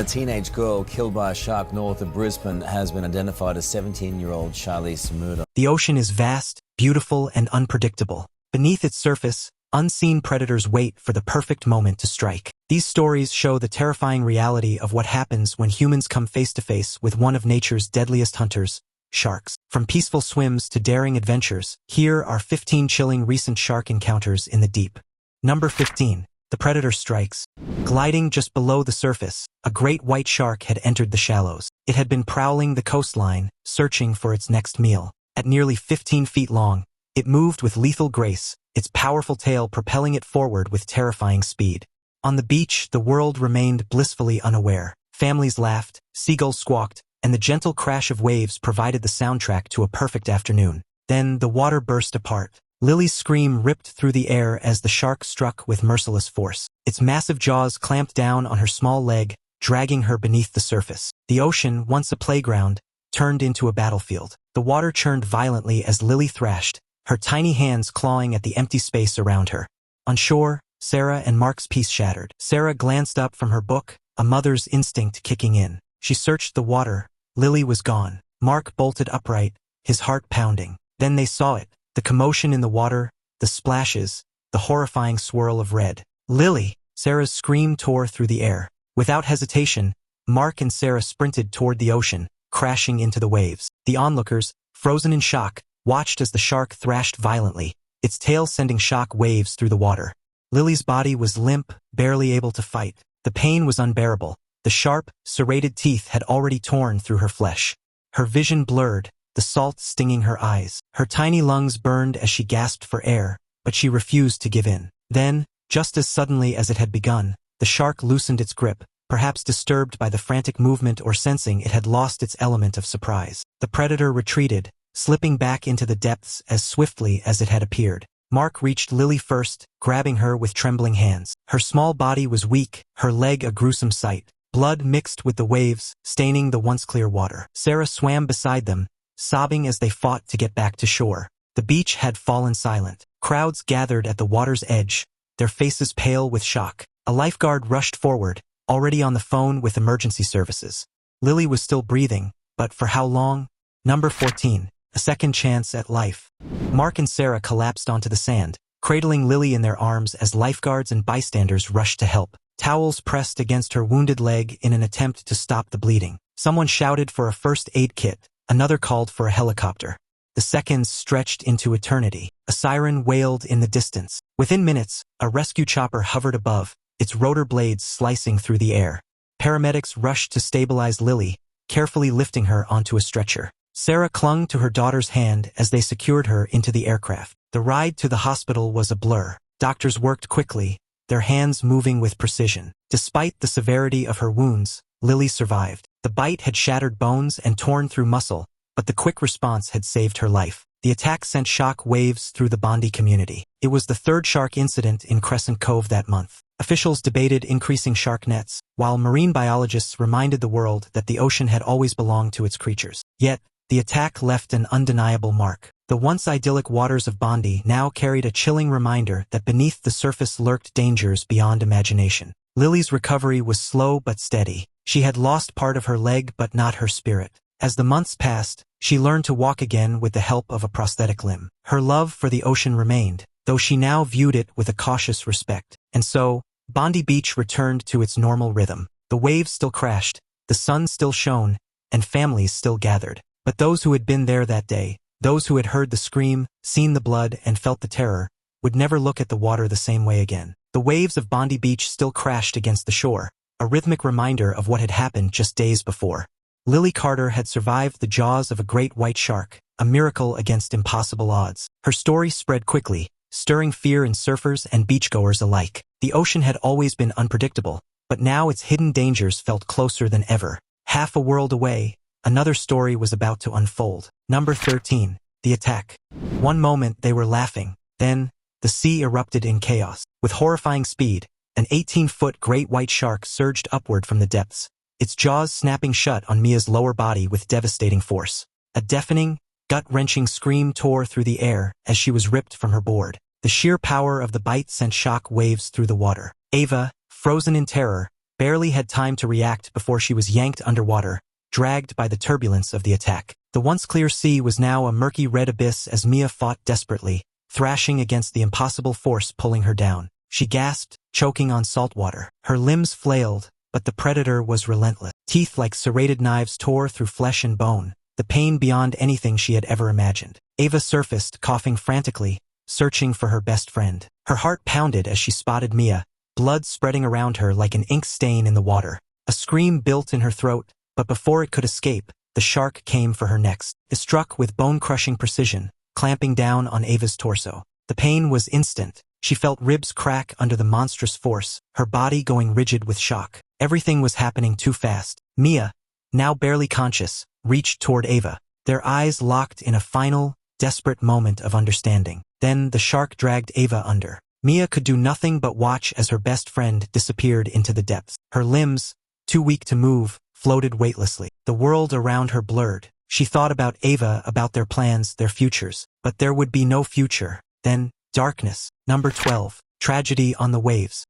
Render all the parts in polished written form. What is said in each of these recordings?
A teenage girl killed by a shark north of Brisbane has been identified as 17-year-old Charlize Samuda. The ocean is vast, beautiful, and unpredictable. Beneath its surface, unseen predators wait for the perfect moment to strike. These stories show the terrifying reality of what happens when humans come face to face with one of nature's deadliest hunters, sharks. From peaceful swims to daring adventures, here are 15 chilling recent shark encounters in the deep. Number 15. The predator strikes. Gliding just below the surface, a great white shark had entered the shallows. It had been prowling the coastline, searching for its next meal. At nearly 15 feet long, it moved with lethal grace, its powerful tail propelling it forward with terrifying speed. On the beach, the world remained blissfully unaware. Families laughed, seagulls squawked, and the gentle crash of waves provided the soundtrack to a perfect afternoon. Then the water burst apart. Lily's scream ripped through the air as the shark struck with merciless force. Its massive jaws clamped down on her small leg, dragging her beneath the surface. The ocean, once a playground, turned into a battlefield. The water churned violently as Lily thrashed, her tiny hands clawing at the empty space around her. On shore, Sarah and Mark's peace shattered. Sarah glanced up from her book, a mother's instinct kicking in. She searched the water. Lily was gone. Mark bolted upright, his heart pounding. Then they saw it. The commotion in the water, the splashes, the horrifying swirl of red. Lily! Sarah's scream tore through the air. Without hesitation, Mark and Sarah sprinted toward the ocean, crashing into the waves. The onlookers, frozen in shock, watched as the shark thrashed violently, its tail sending shock waves through the water. Lily's body was limp, barely able to fight. The pain was unbearable. The sharp, serrated teeth had already torn through her flesh. Her vision blurred, the salt stinging her eyes. Her tiny lungs burned as she gasped for air, but she refused to give in. Then, just as suddenly as it had begun, the shark loosened its grip, perhaps disturbed by the frantic movement or sensing it had lost its element of surprise. The predator retreated, slipping back into the depths as swiftly as it had appeared. Mark reached Lily first, grabbing her with trembling hands. Her small body was weak, her leg a gruesome sight. Blood mixed with the waves, staining the once clear water. Sarah swam beside them, sobbing as they fought to get back to shore. The beach had fallen silent. Crowds gathered at the water's edge, their faces pale with shock. A lifeguard rushed forward, already on the phone with emergency services. Lily was still breathing, but for how long? Number 14. A second chance at life. Mark and Sarah collapsed onto the sand, cradling Lily in their arms as lifeguards and bystanders rushed to help. Towels pressed against her wounded leg in an attempt to stop the bleeding. Someone shouted for a first aid kit. Another called for a helicopter. The seconds stretched into eternity. A siren wailed in the distance. Within minutes, a rescue chopper hovered above, its rotor blades slicing through the air. Paramedics rushed to stabilize Lily, carefully lifting her onto a stretcher. Sarah clung to her daughter's hand as they secured her into the aircraft. The ride to the hospital was a blur. Doctors worked quickly, their hands moving with precision. Despite the severity of her wounds, Lily survived. The bite had shattered bones and torn through muscle, but the quick response had saved her life. The attack sent shock waves through the Bondi community. It was the third shark incident in Crescent Cove that month. Officials debated increasing shark nets, while marine biologists reminded the world that the ocean had always belonged to its creatures. Yet, the attack left an undeniable mark. The once idyllic waters of Bondi now carried a chilling reminder that beneath the surface lurked dangers beyond imagination. Lily's recovery was slow but steady. She had lost part of her leg but not her spirit. As the months passed, she learned to walk again with the help of a prosthetic limb. Her love for the ocean remained, though she now viewed it with a cautious respect. And so, Bondi Beach returned to its normal rhythm. The waves still crashed, the sun still shone, and families still gathered. But those who had been there that day, those who had heard the scream, seen the blood, and felt the terror, would never look at the water the same way again. The waves of Bondi Beach still crashed against the shore, a rhythmic reminder of what had happened just days before. Lily Carter had survived the jaws of a great white shark, a miracle against impossible odds. Her story spread quickly, stirring fear in surfers and beachgoers alike. The ocean had always been unpredictable, but now its hidden dangers felt closer than ever. Half a world away, another story was about to unfold. Number 13. The attack. One moment they were laughing, then, the sea erupted in chaos. With horrifying speed, an 18-foot great white shark surged upward from the depths, its jaws snapping shut on Mia's lower body with devastating force. A deafening, gut-wrenching scream tore through the air as she was ripped from her board. The sheer power of the bite sent shock waves through the water. Ava, frozen in terror, barely had time to react before she was yanked underwater, dragged by the turbulence of the attack. The once clear sea was now a murky red abyss as Mia fought desperately, thrashing against the impossible force pulling her down. She gasped, choking on salt water. Her limbs flailed, but the predator was relentless. Teeth like serrated knives tore through flesh and bone, the pain beyond anything she had ever imagined. Ava surfaced, coughing frantically, searching for her best friend. Her heart pounded as she spotted Mia, blood spreading around her like an ink stain in the water. A scream built in her throat, but before it could escape, the shark came for her next. It struck with bone-crushing precision, clamping down on Ava's torso. The pain was instant. She felt ribs crack under the monstrous force, her body going rigid with shock. Everything was happening too fast. Mia, now barely conscious, reached toward Ava, their eyes locked in a final, desperate moment of understanding. Then the shark dragged Ava under. Mia could do nothing but watch as her best friend disappeared into the depths. Her limbs, too weak to move, floated weightlessly. The world around her blurred. She thought about Ava, about their plans, their futures. But there would be no future. Then, darkness. Number 12. Tragedy on the waves.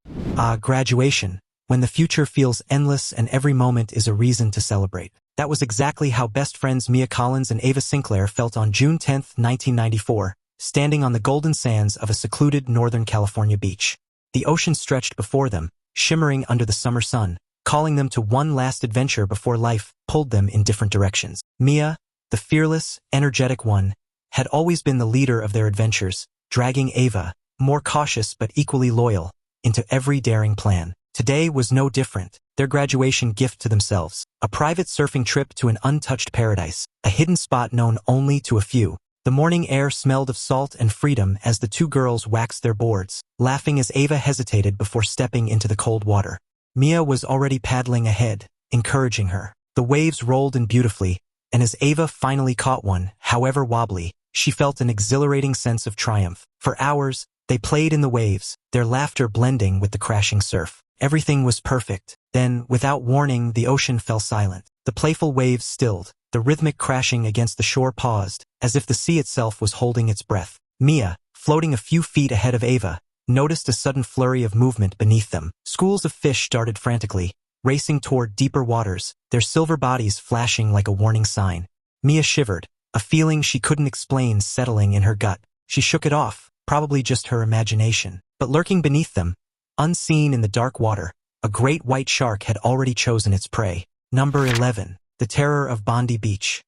Graduation. When the future feels endless and every moment is a reason to celebrate. That was exactly how best friends Mia Collins and Ava Sinclair felt on June 10, 1994, standing on the golden sands of a secluded Northern California beach. The ocean stretched before them, shimmering under the summer sun, calling them to one last adventure before life pulled them in different directions. Mia, the fearless, energetic one, had always been the leader of their adventures, dragging Ava, more cautious but equally loyal, into every daring plan. Today was no different, their graduation gift to themselves. A private surfing trip to an untouched paradise, a hidden spot known only to a few. The morning air smelled of salt and freedom as the two girls waxed their boards, laughing as Ava hesitated before stepping into the cold water. Mia was already paddling ahead, encouraging her. The waves rolled in beautifully, and as Ava finally caught one, however wobbly, she felt an exhilarating sense of triumph. For hours, they played in the waves, their laughter blending with the crashing surf. Everything was perfect. Then, without warning, the ocean fell silent. The playful waves stilled. The rhythmic crashing against the shore paused, as if the sea itself was holding its breath. Mia, floating a few feet ahead of Ava, noticed a sudden flurry of movement beneath them. Schools of fish darted frantically, racing toward deeper waters, their silver bodies flashing like a warning sign. Mia shivered, a feeling she couldn't explain settling in her gut. She shook it off, probably just her imagination. But lurking beneath them, unseen in the dark water, a great white shark had already chosen its prey. Number 11. The terror of Bondi Beach.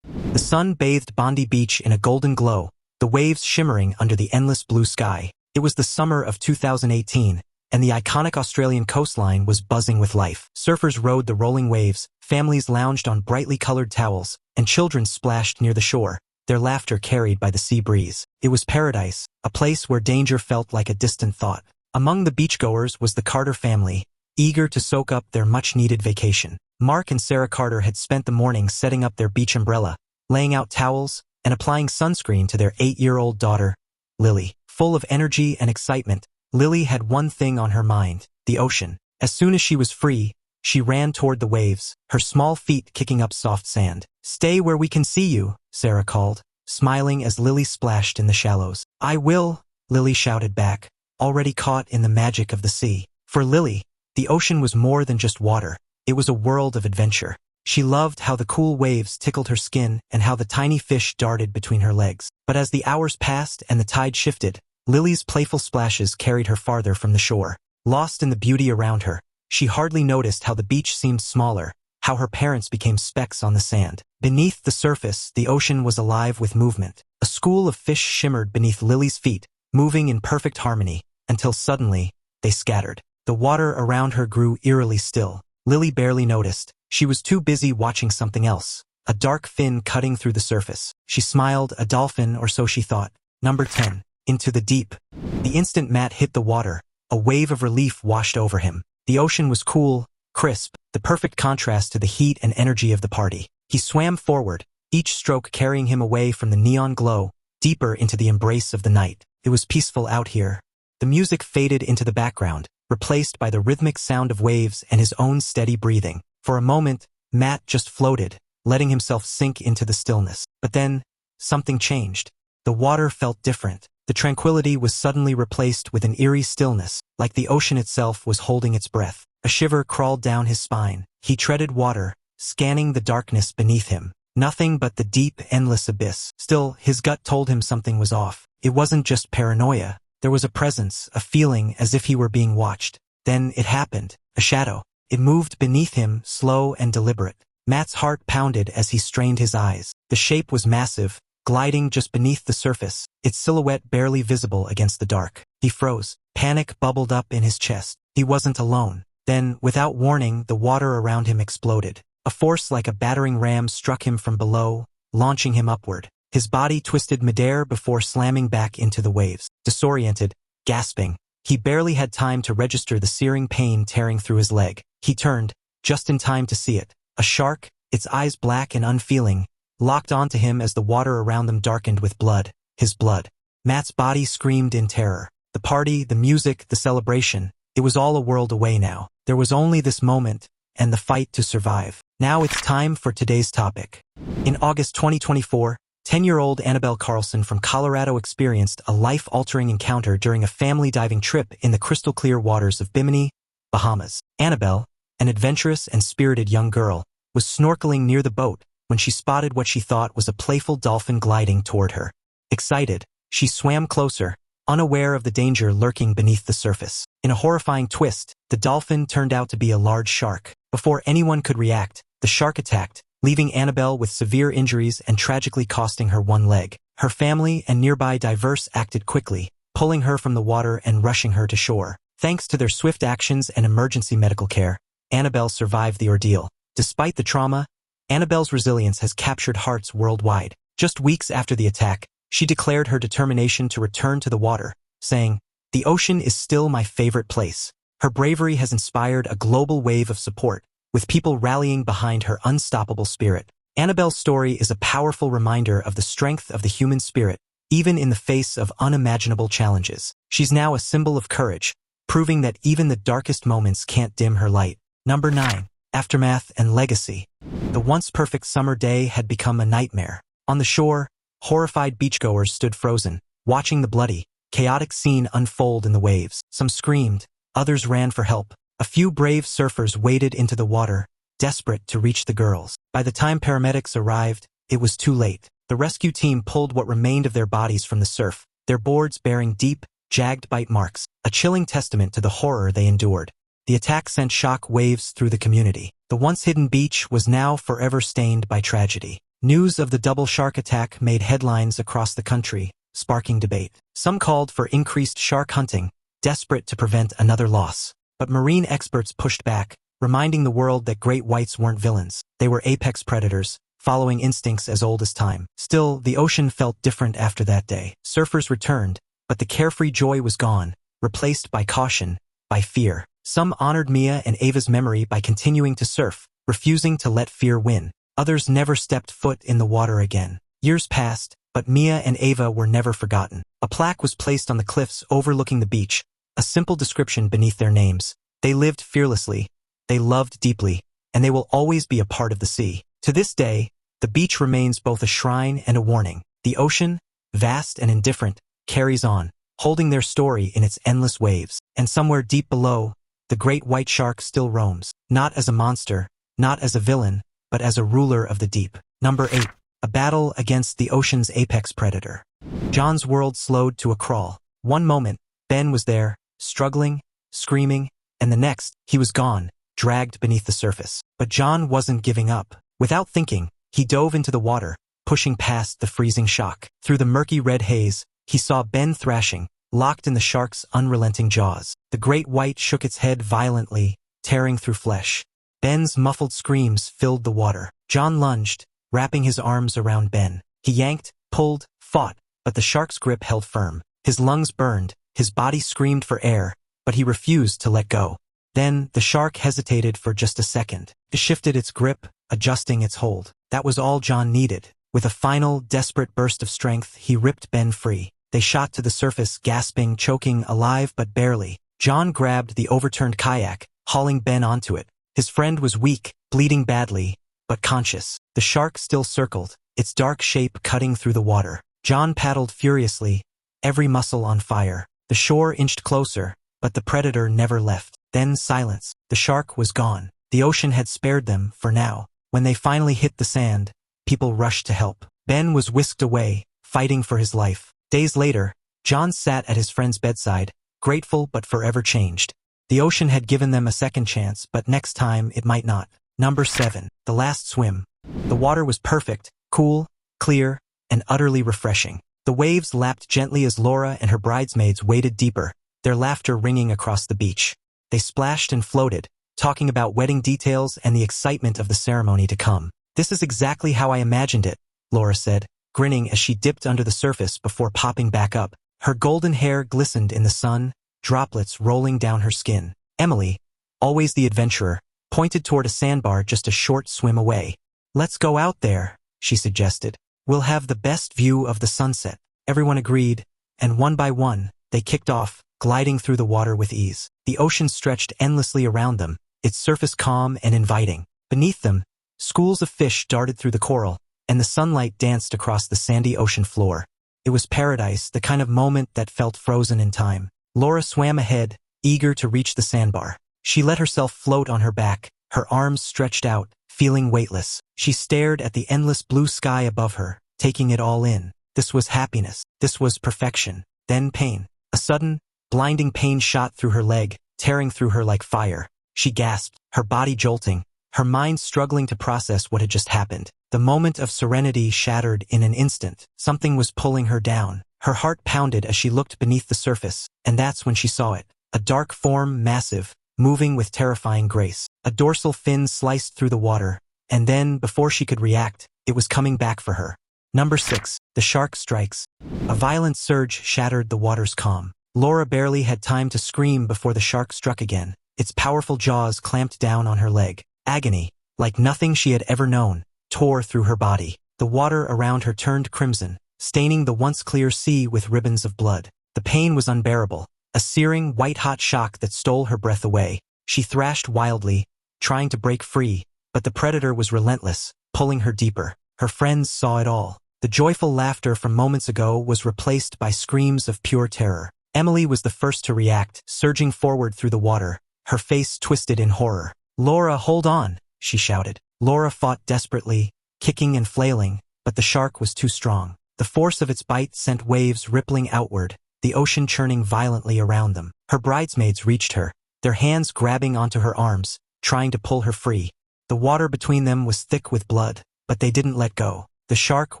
The sun bathed Bondi Beach in a golden glow, the waves shimmering under the endless blue sky. It was the summer of 2018, and the iconic Australian coastline was buzzing with life. Surfers rode the rolling waves, families lounged on brightly colored towels, and children splashed near the shore, their laughter carried by the sea breeze. It was paradise, a place where danger felt like a distant thought. Among the beachgoers was the Carter family, eager to soak up their much-needed vacation. Mark and Sarah Carter had spent the morning setting up their beach umbrella, laying out towels, and applying sunscreen to their 8-year-old daughter, Lily. Full of energy and excitement, Lily had one thing on her mind, the ocean. As soon as she was free, she ran toward the waves, her small feet kicking up soft sand. "Stay where we can see you," Sarah called, smiling as Lily splashed in the shallows. "I will," Lily shouted back, already caught in the magic of the sea. For Lily, the ocean was more than just water. It was a world of adventure. She loved how the cool waves tickled her skin and how the tiny fish darted between her legs. But as the hours passed and the tide shifted, Lily's playful splashes carried her farther from the shore. Lost in the beauty around her, she hardly noticed how the beach seemed smaller, how her parents became specks on the sand. Beneath the surface, the ocean was alive with movement. A school of fish shimmered beneath Lily's feet, moving in perfect harmony, until suddenly, they scattered. The water around her grew eerily still. Lily barely noticed. She was too busy watching something else, a dark fin cutting through the surface. She smiled, a dolphin, or so she thought. Number 10. Into the deep. The instant Matt hit the water, a wave of relief washed over him. The ocean was cool, crisp, the perfect contrast to the heat and energy of the party. He swam forward, each stroke carrying him away from the neon glow, deeper into the embrace of the night. It was peaceful out here. The music faded into the background, replaced by the rhythmic sound of waves and his own steady breathing. For a moment, Matt just floated, letting himself sink into the stillness. But then, something changed. The water felt different. The tranquility was suddenly replaced with an eerie stillness, like the ocean itself was holding its breath. A shiver crawled down his spine. He treaded water, scanning the darkness beneath him. Nothing but the deep, endless abyss. Still, his gut told him something was off. It wasn't just paranoia. There was a presence, a feeling as if he were being watched. Then it happened. A shadow. It moved beneath him, slow and deliberate. Matt's heart pounded as he strained his eyes. The shape was massive, gliding just beneath the surface, its silhouette barely visible against the dark. He froze. Panic bubbled up in his chest. He wasn't alone. Then, without warning, the water around him exploded. A force like a battering ram struck him from below, launching him upward. His body twisted midair before slamming back into the waves. Disoriented, gasping, he barely had time to register the searing pain tearing through his leg. He turned, just in time to see it. A shark, its eyes black and unfeeling, locked onto him as the water around them darkened with blood. His blood. Matt's body screamed in terror. The party, the music, the celebration, it was all a world away now. There was only this moment, and the fight to survive. Now it's time for today's topic. In August 2024, 10-year-old Annabelle Carlson from Colorado experienced a life-altering encounter during a family diving trip in the crystal-clear waters of Bimini, Bahamas. Annabelle, an adventurous and spirited young girl, was snorkeling near the boat when she spotted what she thought was a playful dolphin gliding toward her. Excited, she swam closer, unaware of the danger lurking beneath the surface. In a horrifying twist, the dolphin turned out to be a large shark. Before anyone could react, the shark attacked, leaving Annabelle with severe injuries and tragically costing her one leg. Her family and nearby divers acted quickly, pulling her from the water and rushing her to shore. Thanks to their swift actions and emergency medical care, Annabelle survived the ordeal. Despite the trauma, Annabelle's resilience has captured hearts worldwide. Just weeks after the attack, she declared her determination to return to the water, saying, "The ocean is still my favorite place." Her bravery has inspired a global wave of support, with people rallying behind her unstoppable spirit. Annabelle's story is a powerful reminder of the strength of the human spirit, even in the face of unimaginable challenges. She's now a symbol of courage, proving that even the darkest moments can't dim her light. Number 9. Aftermath and legacy. The once perfect summer day had become a nightmare. On the shore, horrified beachgoers stood frozen, watching the bloody, chaotic scene unfold in the waves. Some screamed, others ran for help. A few brave surfers waded into the water, desperate to reach the girls. By the time paramedics arrived, it was too late. The rescue team pulled what remained of their bodies from the surf, their boards bearing deep, jagged bite marks, a chilling testament to the horror they endured. The attack sent shock waves through the community. The once hidden beach was now forever stained by tragedy. News of the double shark attack made headlines across the country, sparking debate. Some called for increased shark hunting, desperate to prevent another loss. But marine experts pushed back, reminding the world that great whites weren't villains. They were apex predators, following instincts as old as time. Still, the ocean felt different after that day. Surfers returned, but the carefree joy was gone, replaced by caution, by fear. Some honored Mia and Ava's memory by continuing to surf, refusing to let fear win. Others never stepped foot in the water again. Years passed, but Mia and Ava were never forgotten. A plaque was placed on the cliffs overlooking the beach, a simple description beneath their names. They lived fearlessly, they loved deeply, and they will always be a part of the sea. To this day, the beach remains both a shrine and a warning. The ocean, vast and indifferent, carries on, holding their story in its endless waves. And somewhere deep below, the great white shark still roams, not as a monster, not as a villain, but as a ruler of the deep. Number 8. A battle against the ocean's apex predator. John's world slowed to a crawl. One moment, Ben was there, struggling, screaming, and the next, he was gone, dragged beneath the surface. But John wasn't giving up. Without thinking, he dove into the water, pushing past the freezing shock. Through the murky red haze, he saw Ben thrashing, locked in the shark's unrelenting jaws. The great white shook its head violently, tearing through flesh. Ben's muffled screams filled the water. John lunged, wrapping his arms around Ben. He yanked, pulled, fought, but the shark's grip held firm. His lungs burned, his body screamed for air, but he refused to let go. Then, the shark hesitated for just a second. It shifted its grip, adjusting its hold. That was all John needed. With a final, desperate burst of strength, he ripped Ben free. They shot to the surface, gasping, choking, alive but barely. John grabbed the overturned kayak, hauling Ben onto it. His friend was weak, bleeding badly, but conscious. The shark still circled, its dark shape cutting through the water. John paddled furiously, every muscle on fire. The shore inched closer, but the predator never left. Then silence. The shark was gone. The ocean had spared them, for now. When they finally hit the sand, people rushed to help. Ben was whisked away, fighting for his life. Days later, John sat at his friend's bedside, grateful but forever changed. The ocean had given them a second chance, but next time it might not. Number 7. The last swim. The water was perfect, cool, clear, and utterly refreshing. The waves lapped gently as Laura and her bridesmaids waded deeper, their laughter ringing across the beach. They splashed and floated, talking about wedding details and the excitement of the ceremony to come. "This is exactly how I imagined it," Laura said, grinning as she dipped under the surface before popping back up. Her golden hair glistened in the sun, droplets rolling down her skin. Emily, always the adventurer, pointed toward a sandbar just a short swim away. "Let's go out there," she suggested. "We'll have the best view of the sunset." Everyone agreed, and one by one, they kicked off, gliding through the water with ease. The ocean stretched endlessly around them, its surface calm and inviting. Beneath them, schools of fish darted through the coral, and the sunlight danced across the sandy ocean floor. It was paradise, the kind of moment that felt frozen in time. Laura swam ahead, eager to reach the sandbar. She let herself float on her back, her arms stretched out, feeling weightless. She stared at the endless blue sky above her, taking it all in. This was happiness. This was perfection. Then pain. A sudden, blinding pain shot through her leg, tearing through her like fire. She gasped, her body jolting, her mind struggling to process what had just happened. The moment of serenity shattered in an instant. Something was pulling her down. Her heart pounded as she looked beneath the surface, and that's when she saw it. A dark form, massive, moving with terrifying grace. A dorsal fin sliced through the water, and then, before she could react, it was coming back for her. Number 6. The shark strikes. A violent surge shattered the water's calm. Laura barely had time to scream before the shark struck again. Its powerful jaws clamped down on her leg. Agony, like nothing she had ever known, tore through her body. The water around her turned crimson, staining the once clear sea with ribbons of blood. The pain was unbearable, a searing, white-hot shock that stole her breath away. She thrashed wildly, trying to break free, but the predator was relentless, pulling her deeper. Her friends saw it all. The joyful laughter from moments ago was replaced by screams of pure terror. Emily was the first to react, surging forward through the water, her face twisted in horror. "Laura, hold on," she shouted. Laura fought desperately, kicking and flailing, but the shark was too strong. The force of its bite sent waves rippling outward, the ocean churning violently around them. Her bridesmaids reached her, their hands grabbing onto her arms, trying to pull her free. The water between them was thick with blood, but they didn't let go. The shark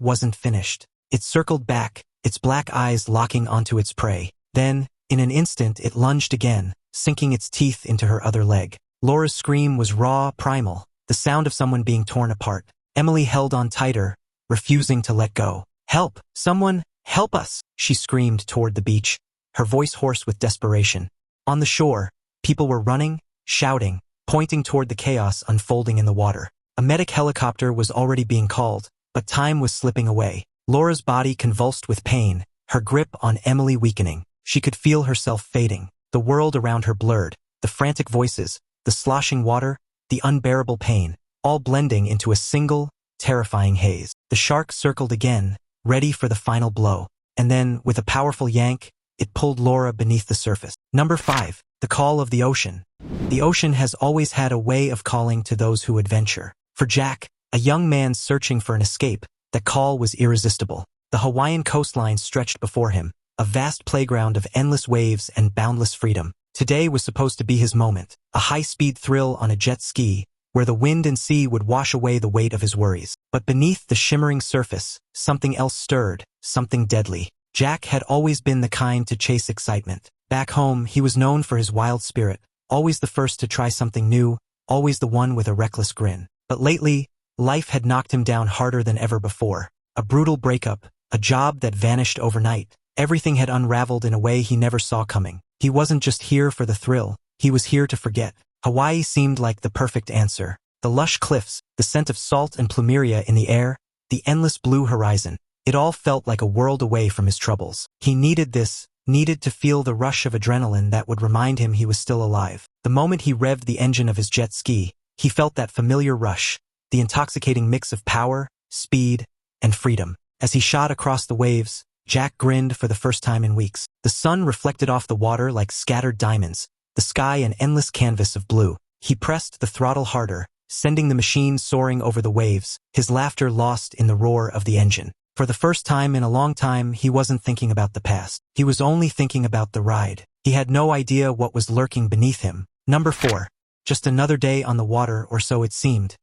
wasn't finished. It circled back, its black eyes locking onto its prey. Then, in an instant, it lunged again, sinking its teeth into her other leg. Laura's scream was raw, primal, the sound of someone being torn apart. Emily held on tighter, refusing to let go. "Help! Someone, help us!" she screamed toward the beach, her voice hoarse with desperation. On the shore, people were running, shouting, pointing toward the chaos unfolding in the water. A medic helicopter was already being called, but time was slipping away. Laura's body convulsed with pain, her grip on Emily weakening. She could feel herself fading. The world around her blurred, the frantic voices, the sloshing water, the unbearable pain, all blending into a single, terrifying haze. The shark circled again, ready for the final blow. And then, with a powerful yank, it pulled Laura beneath the surface. Number 5. The call of the ocean. The ocean has always had a way of calling to those who adventure. For Jack, a young man searching for an escape, that call was irresistible. The Hawaiian coastline stretched before him, a vast playground of endless waves and boundless freedom. Today was supposed to be his moment, a high-speed thrill on a jet ski, where the wind and sea would wash away the weight of his worries. But beneath the shimmering surface, something else stirred, something deadly. Jack had always been the kind to chase excitement. Back home, he was known for his wild spirit, always the first to try something new, always the one with a reckless grin. But lately, life had knocked him down harder than ever before. A brutal breakup, a job that vanished overnight. Everything had unraveled in a way he never saw coming. He wasn't just here for the thrill, he was here to forget. Hawaii seemed like the perfect answer. The lush cliffs, the scent of salt and plumeria in the air, the endless blue horizon. It all felt like a world away from his troubles. He needed this, needed to feel the rush of adrenaline that would remind him he was still alive. The moment he revved the engine of his jet ski, he felt that familiar rush, the intoxicating mix of power, speed, and freedom. As he shot across the waves, Jack grinned for the first time in weeks. The sun reflected off the water like scattered diamonds, the sky an endless canvas of blue. He pressed the throttle harder, sending the machine soaring over the waves, his laughter lost in the roar of the engine. For the first time in a long time, he wasn't thinking about the past. He was only thinking about the ride. He had no idea what was lurking beneath him. Number 4. Just another day on the water, or so it seemed.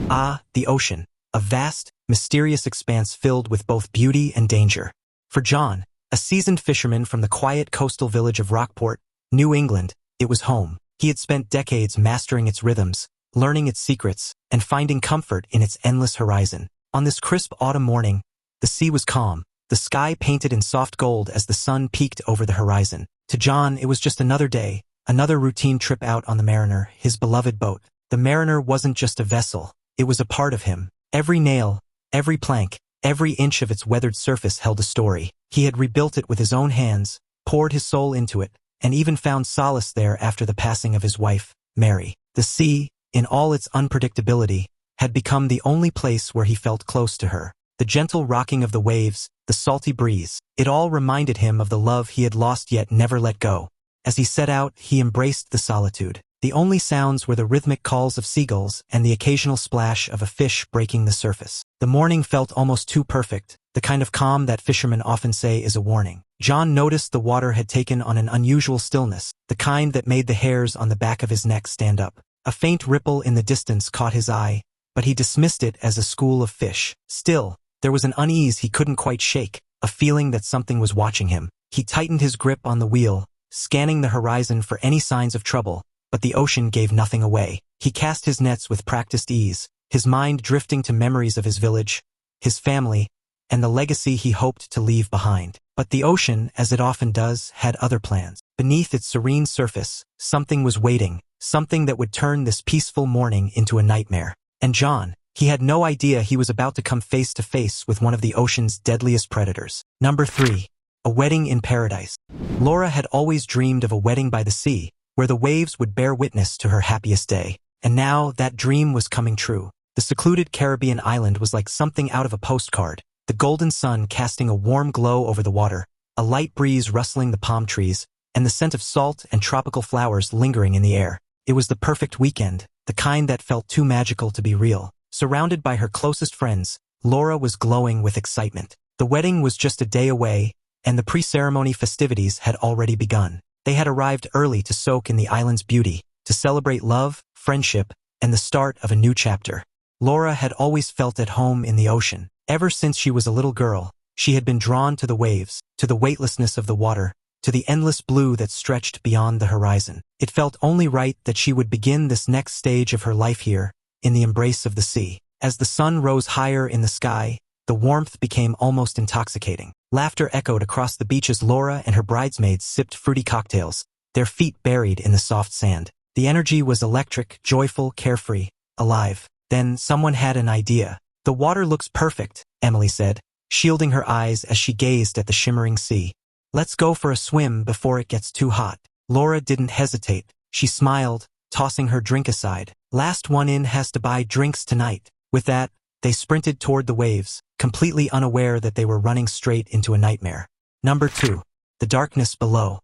Ah, the ocean. A vast, mysterious expanse filled with both beauty and danger. For John, a seasoned fisherman from the quiet coastal village of Rockport, New England, it was home. He had spent decades mastering its rhythms, learning its secrets, and finding comfort in its endless horizon. On this crisp autumn morning, the sea was calm, the sky painted in soft gold as the sun peeked over the horizon. To John, it was just another day, another routine trip out on the Mariner, his beloved boat. The Mariner wasn't just a vessel, it was a part of him. Every nail, every plank, every inch of its weathered surface held a story. He had rebuilt it with his own hands, poured his soul into it, and even found solace there after the passing of his wife, Mary. The sea, in all its unpredictability, had become the only place where he felt close to her. The gentle rocking of the waves, the salty breeze, it all reminded him of the love he had lost yet never let go. As he set out, he embraced the solitude. The only sounds were the rhythmic calls of seagulls and the occasional splash of a fish breaking the surface. The morning felt almost too perfect, the kind of calm that fishermen often say is a warning. John noticed the water had taken on an unusual stillness, the kind that made the hairs on the back of his neck stand up. A faint ripple in the distance caught his eye, but he dismissed it as a school of fish. Still, there was an unease he couldn't quite shake, a feeling that something was watching him. He tightened his grip on the wheel, scanning the horizon for any signs of trouble, but the ocean gave nothing away. He cast his nets with practiced ease, his mind drifting to memories of his village, his family, and the legacy he hoped to leave behind. But the ocean, as it often does, had other plans. Beneath its serene surface, something was waiting, something that would turn this peaceful morning into a nightmare. And John, he had no idea he was about to come face to face with one of the ocean's deadliest predators. Number 3. A wedding in paradise. Laura had always dreamed of a wedding by the sea, where the waves would bear witness to her happiest day. And now that dream was coming true. The secluded Caribbean island was like something out of a postcard, the golden sun casting a warm glow over the water, a light breeze rustling the palm trees, and the scent of salt and tropical flowers lingering in the air. It was the perfect weekend, the kind that felt too magical to be real. Surrounded by her closest friends, Laura was glowing with excitement. The wedding was just a day away, and the pre-ceremony festivities had already begun. They had arrived early to soak in the island's beauty, to celebrate love, friendship, and the start of a new chapter. Laura had always felt at home in the ocean. Ever since she was a little girl, she had been drawn to the waves, to the weightlessness of the water, to the endless blue that stretched beyond the horizon. It felt only right that she would begin this next stage of her life here, in the embrace of the sea. As the sun rose higher in the sky, the warmth became almost intoxicating. Laughter echoed across the beach as Laura and her bridesmaids sipped fruity cocktails, their feet buried in the soft sand. The energy was electric, joyful, carefree, alive. Then someone had an idea. "The water looks perfect," Emily said, shielding her eyes as she gazed at the shimmering sea. "Let's go for a swim before it gets too hot." Laura didn't hesitate. She smiled, tossing her drink aside. "Last one in has to buy drinks tonight." With that, they sprinted toward the waves, completely unaware that they were running straight into a nightmare. Number 2. The darkness below.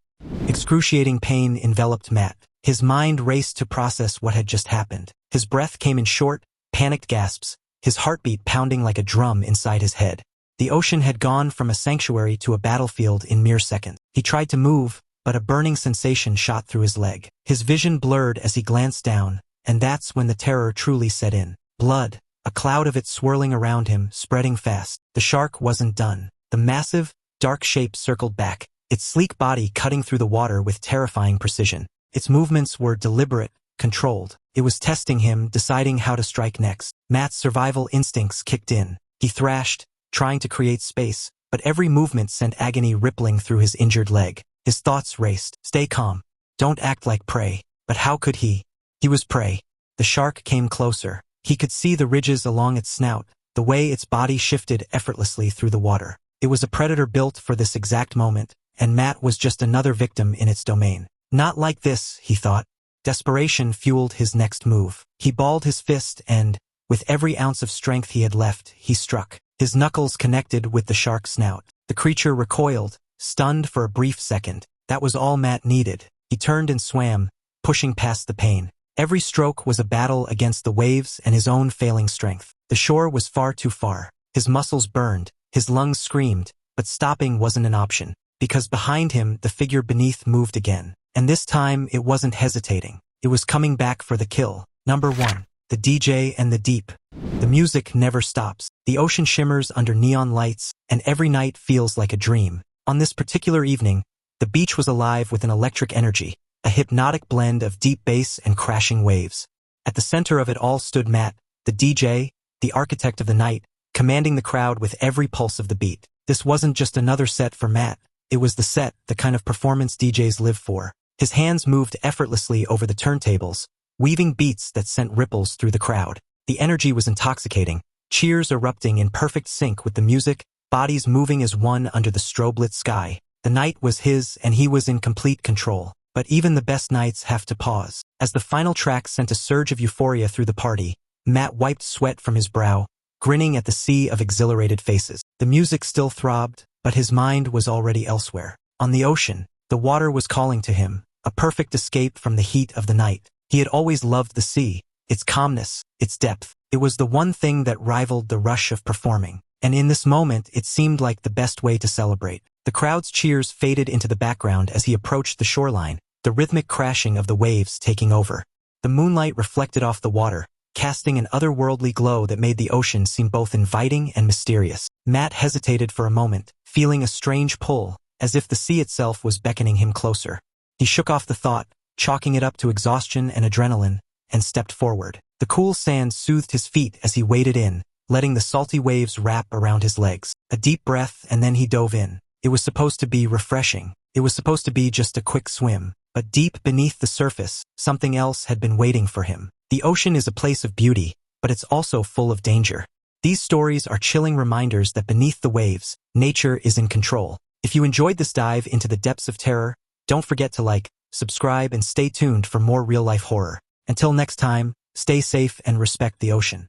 Excruciating pain enveloped Matt. His mind raced to process what had just happened. His breath came in short, panicked gasps, his heartbeat pounding like a drum inside his head. The ocean had gone from a sanctuary to a battlefield in mere seconds. He tried to move, but a burning sensation shot through his leg. His vision blurred as he glanced down, and that's when the terror truly set in. Blood, a cloud of it swirling around him, spreading fast. The shark wasn't done. The massive, dark shape circled back, its sleek body cutting through the water with terrifying precision. Its movements were deliberate, controlled. It was testing him, deciding how to strike next. Matt's survival instincts kicked in. He thrashed, trying to create space, but every movement sent agony rippling through his injured leg. His thoughts raced. Stay calm. Don't act like prey. But how could he? He was prey. The shark came closer. He could see the ridges along its snout, the way its body shifted effortlessly through the water. It was a predator built for this exact moment, and Matt was just another victim in its domain. Not like this, he thought. Desperation fueled his next move. He balled his fist and, with every ounce of strength he had left, he struck. His knuckles connected with the shark's snout. The creature recoiled, stunned for a brief second. That was all Matt needed. He turned and swam, pushing past the pain. Every stroke was a battle against the waves and his own failing strength. The shore was far too far. His muscles burned, his lungs screamed, but stopping wasn't an option, because behind him the figure beneath moved again. And this time it wasn't hesitating. It was coming back for the kill. Number 1. The DJ and the deep. The music never stops. The ocean shimmers under neon lights, and every night feels like a dream. On this particular evening, the beach was alive with an electric energy, a hypnotic blend of deep bass and crashing waves. At the center of it all stood Matt, the DJ, the architect of the night, commanding the crowd with every pulse of the beat. This wasn't just another set for Matt. It was the set, the kind of performance DJs live for. His hands moved effortlessly over the turntables, weaving beats that sent ripples through the crowd. The energy was intoxicating, cheers erupting in perfect sync with the music, bodies moving as one under the strobe-lit sky. The night was his, and he was in complete control. But even the best nights have to pause. As the final track sent a surge of euphoria through the party, Matt wiped sweat from his brow, grinning at the sea of exhilarated faces. The music still throbbed, but his mind was already elsewhere. On the ocean, the water was calling to him, a perfect escape from the heat of the night. He had always loved the sea, its calmness, its depth. It was the one thing that rivaled the rush of performing. And in this moment, it seemed like the best way to celebrate. The crowd's cheers faded into the background as he approached the shoreline, the rhythmic crashing of the waves taking over. The moonlight reflected off the water, casting an otherworldly glow that made the ocean seem both inviting and mysterious. Matt hesitated for a moment, feeling a strange pull, as if the sea itself was beckoning him closer. He shook off the thought, chalking it up to exhaustion and adrenaline, and stepped forward. The cool sand soothed his feet as he waded in, letting the salty waves wrap around his legs. A deep breath, and then he dove in. It was supposed to be refreshing. It was supposed to be just a quick swim. But deep beneath the surface, something else had been waiting for him. The ocean is a place of beauty, but it's also full of danger. These stories are chilling reminders that beneath the waves, nature is in control. If you enjoyed this dive into the depths of terror, don't forget to like, subscribe, and stay tuned for more real-life horror. Until next time, stay safe and respect the ocean.